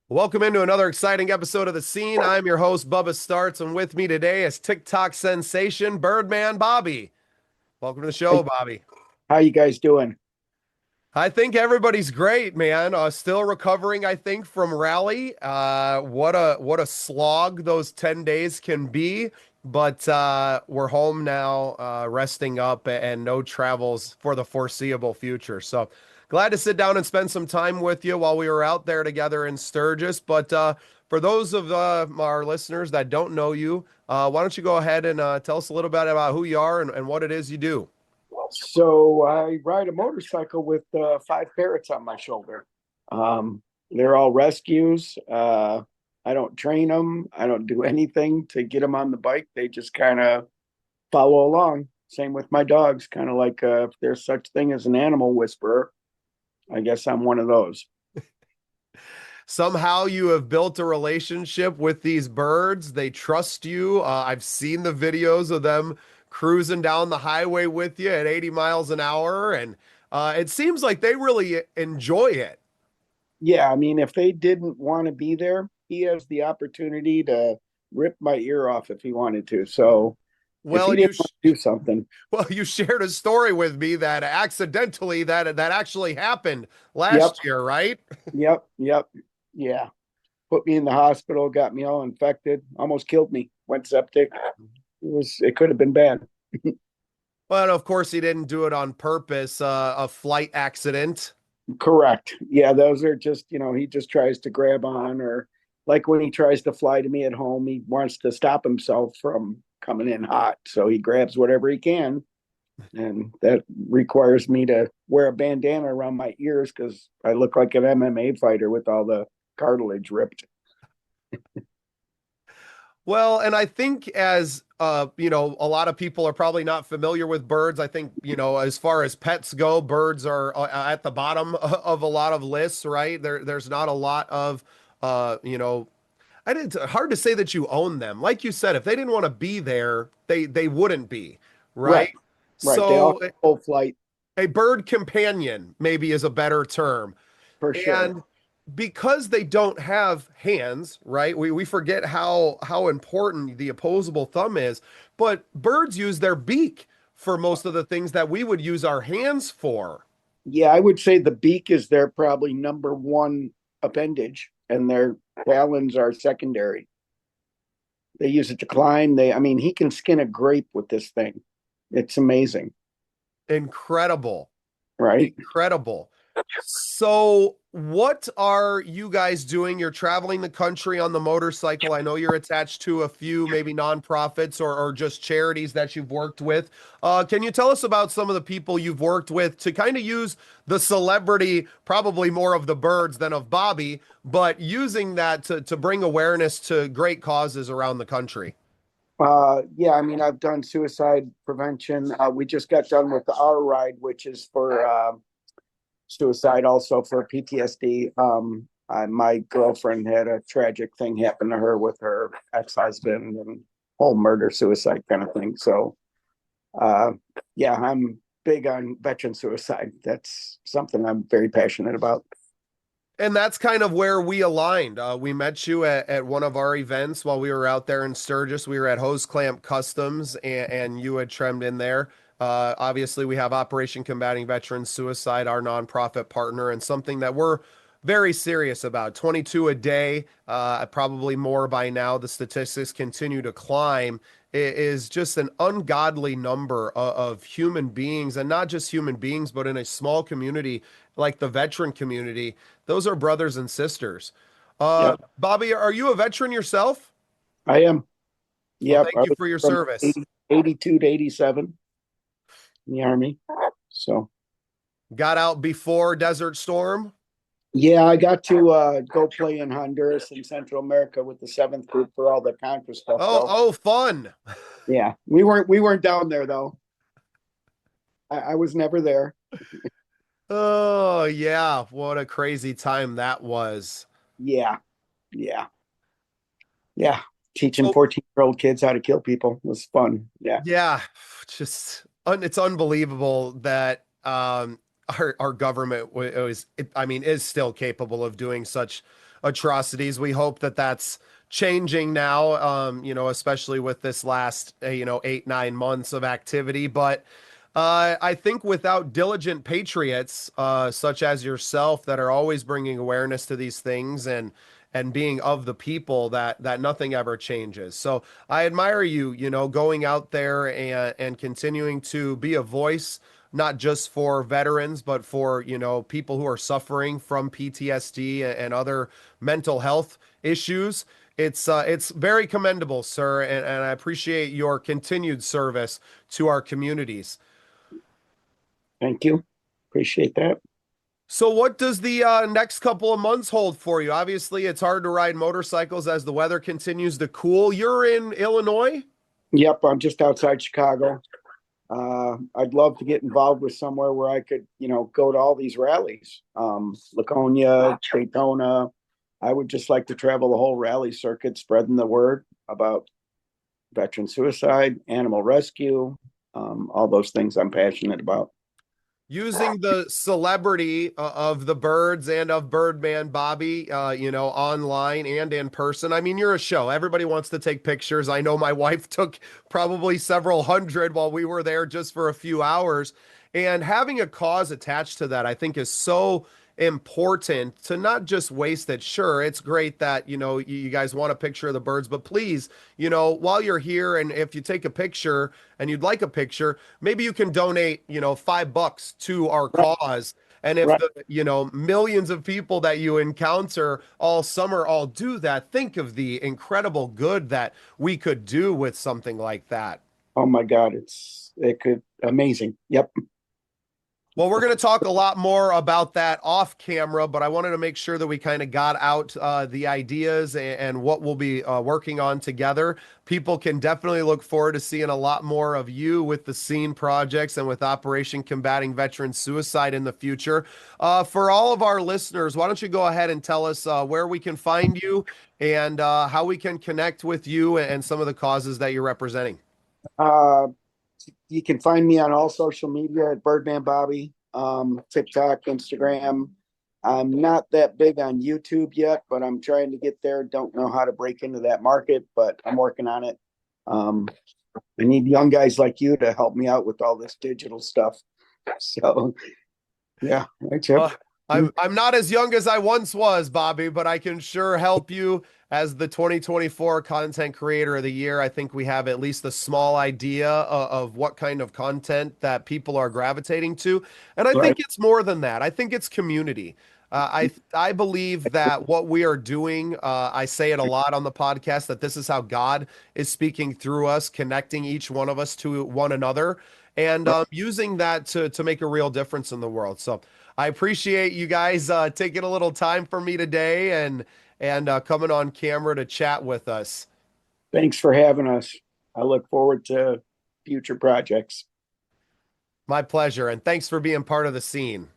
Welcome into another exciting episode of The Scene. I'm your host, Bubba Startz, and with me today is TikTok sensation Birdman Bobby. Welcome to the show, Hey, Bobby. how you guys doing? I think everybody's great, man. Still recovering, I think, from rally. What a slog those 10 days can be, but we're home now, resting up, and no travels for the foreseeable future. So glad to sit down and spend some time with you while we were out there together in Sturgis. But for those of our listeners that don't know you, why don't you go ahead and tell us a little bit about who you are and what it is you do? So I ride a motorcycle with five parrots on my shoulder. They're all rescues. I don't train them. I don't do anything to get them on the bike. They just kind of follow along. Same with my dogs. Kind of like if there's such thing as an animal whisperer, I guess I'm one of those. Somehow you have built a relationship with these birds. They trust you. I've seen the videos of them cruising down the highway with you at 80 miles an hour, and it seems like they really enjoy it. Yeah, I mean, if they didn't want to be there, he has the opportunity to rip my ear off if he wanted to. So if Well, he and didn't want to do something, well, you shared a story with me that accidentally that actually happened yep, last year, right? yep, yeah. Put me in the hospital, got me all infected, almost killed me. Went septic. It could have been bad. But of course, he didn't do it on purpose. A flight accident. Correct. Yeah, those are just, he just tries to grab on, or like when he tries to fly to me at home, he wants to stop himself from coming in hot. So he grabs whatever he can. And that requires me to wear a bandana around my ears because I look like an MMA fighter with all the cartilage ripped. Well, and I think as a lot of people are probably not familiar with birds. I think, as far as pets go, birds are at the bottom of a lot of lists, right? There's not a lot of uh, you know, I didn't hard to say that you own them. Like you said, if they didn't want to be there, they wouldn't be, right? Right, right. They all So have full flight a bird companion maybe is a better term. for sure. And because they don't have hands, right? We forget how important the opposable thumb is, but birds use their beak for most of the things that we would use our hands for. Yeah, I would say the beak is their probably number one appendage, and their talons are secondary. They use it to climb. I mean, he can skin a grape with this thing. It's amazing, Incredible. right? Incredible. So, what are you guys doing? You're traveling the country on the motorcycle. I know you're attached to a few maybe nonprofits or just charities that you've worked with. Can you tell us about some of the people you've worked with to kind of use the celebrity, probably more of the birds than of Bobby, but using that to bring awareness to great causes around the country? Yeah, I mean, I've done suicide prevention. We just got done with the R ride, which is for suicide, also for PTSD. My girlfriend had a tragic thing happen to her with her ex-husband, and whole murder suicide kind of thing. So, uh, yeah, I'm big on veteran suicide. That's something I'm very passionate about. And that's kind of where we aligned. We met you at one of our events while we were out there in Sturgis. We were at Hose Clamp Customs, and you had trimmed in there. Obviously, we have Operation Combating Veterans Suicide, our nonprofit partner, and something that we're very serious about. 22 a day, probably more by now. The statistics continue to climb. It is just an ungodly number of human beings, and not just human beings, but in a small community like the veteran community. Those are brothers and sisters. Yep, Bobby, are you a veteran yourself? I am. Well, Yep, thank I you was for your from service. 82 to 87 in the Army. So, Got out before Desert Storm. yeah, I got to go play in Honduras and Central America with the seventh group for all the Contra stuff, Oh, though. oh, fun. Yeah, we weren't down there though. I was never there. Oh, yeah. What a crazy time that was. Yeah, yeah, yeah. Teaching So, 14-year-old kids how to kill people was fun. Yeah, yeah, it's unbelievable that our government is still capable of doing such atrocities. We hope that that's changing now, especially with this last, 8, 9 months of activity. But I think without diligent patriots, such as yourself, that are always bringing awareness to these things and being of the people, that nothing ever changes. So I admire you, going out there and continuing to be a voice, not just for veterans, but for, people who are suffering from PTSD and other mental health issues. It's very commendable, sir, and I appreciate your continued service to our communities. Thank you. Appreciate that. So, what does the next couple of months hold for you? Obviously, it's hard to ride motorcycles as the weather continues to cool. You're in Illinois? Yep, I'm just outside Chicago. I'd love to get involved with somewhere where I could, go to all these rallies. Laconia, Daytona. I would just like to travel the whole rally circuit, spreading the word about veteran suicide, animal rescue, all those things I'm passionate about. Using the celebrity of the birds and of Birdman Bobby, online and in person. I mean, you're a show. Everybody wants to take pictures. I know my wife took probably several hundred while we were there just for a few hours. And having a cause attached to that, I think, is so important to not just waste it. Sure, it's great that, you guys want a picture of the birds, but please, while you're here and if you take a picture and you'd like a picture, maybe you can donate, $5 to our Right, cause. And if right. the, millions of people that you encounter all summer all do that, think of the incredible good that we could do with something like that. Oh my God, it could amazing. Yep. Well, we're going to talk a lot more about that off camera, but I wanted to make sure that we kind of got out the ideas and what we'll be working on together. People can definitely look forward to seeing a lot more of you with the scene projects and with Operation Combating Veteran Suicide in the future. For all of our listeners, why don't you go ahead and tell us where we can find you and how we can connect with you and some of the causes that you're representing? Uh, you can find me on all social media at Birdman Bobby, TikTok, Instagram. I'm not that big on YouTube yet, but I'm trying to get there. Don't know how to break into that market, but I'm working on it. Um, I need young guys like you to help me out with all this digital stuff. So, yeah, right, Chip. Uh, I'm not as young as I once was, Bobby, but I can sure help you as the 2024 Content Creator of the Year. I think we have at least a small idea of what kind of content that people are gravitating to, and I Right, think it's more than that. I think it's community. I believe that what we are doing, I say it a lot on the podcast, that this is how God is speaking through us, connecting each one of us to one another, and right. using that to make a real difference in the world. So I appreciate you guys taking a little time for me today and coming on camera to chat with us. Thanks for having us. I look forward to future projects. My pleasure, and thanks for being part of the scene.